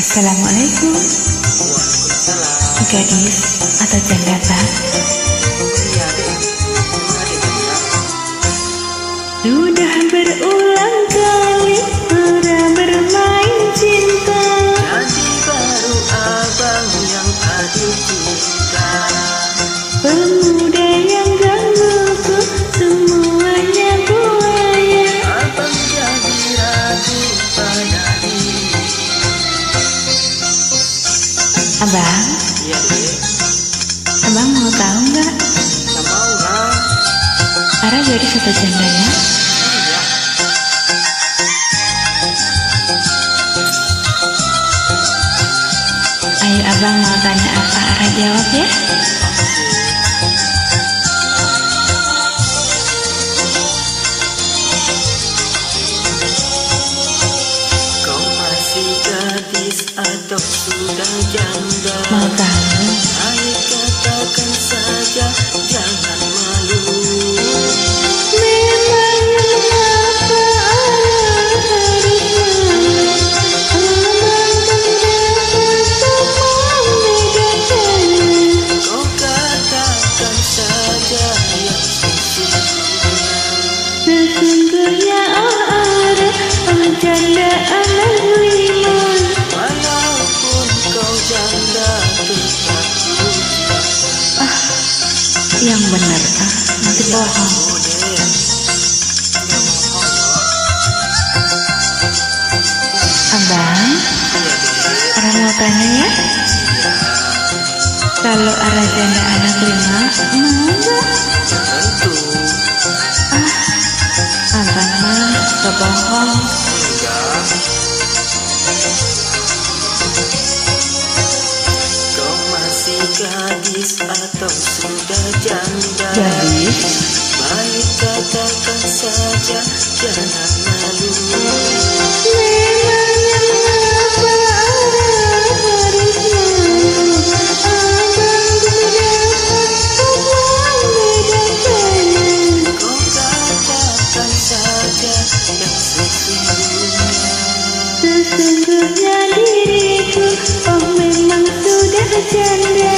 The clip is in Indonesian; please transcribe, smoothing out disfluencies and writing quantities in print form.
Assalamualaikum. Waalaikumsalam. Gadis atau janda tak? Iya deh, ada janda. Sudah berulang kali pernah bermain cinta. Jadi baru abang yang adik cinta. Pemuda yang gangguku semuanya buaya. Abang jadi ragu pada diri. Abang, Iya deh, abang mau tahu nggak? nggak mau lah. Ara gadis atau janda ya? Iya. Ayo abang mau tanya apa, Ara jawab ya. Kau masih gadis atau sudah janda? Mau tahu? Ayo katakan saja, jangan malu. Memangnya mengapa Ara harus malu? Abang kan dapat membedakannya. Kau katakan saja yang sesungguhnya. Sesungguhnya Ara, janda anak liman. Walaupun kau janda tetap puji. Yang benar nanti bohong. Boleh. Nggak bohong loh. Abang, Iya deh. Ara mau tanya ya. Iya. Kalau Ara janda anak lima, mau nggak? Tentu. Abang mah kebohong. Enggak. Kau masih gadis atau sudah janda? Gadis. Baik katakan saja, jangan malu. Memangnya mengapa Ara harus malu? Abang dapat membedakannya. Kau katakan saja yang sesungguhnya. Sesungguhnya diriku, oh memang sudah janda.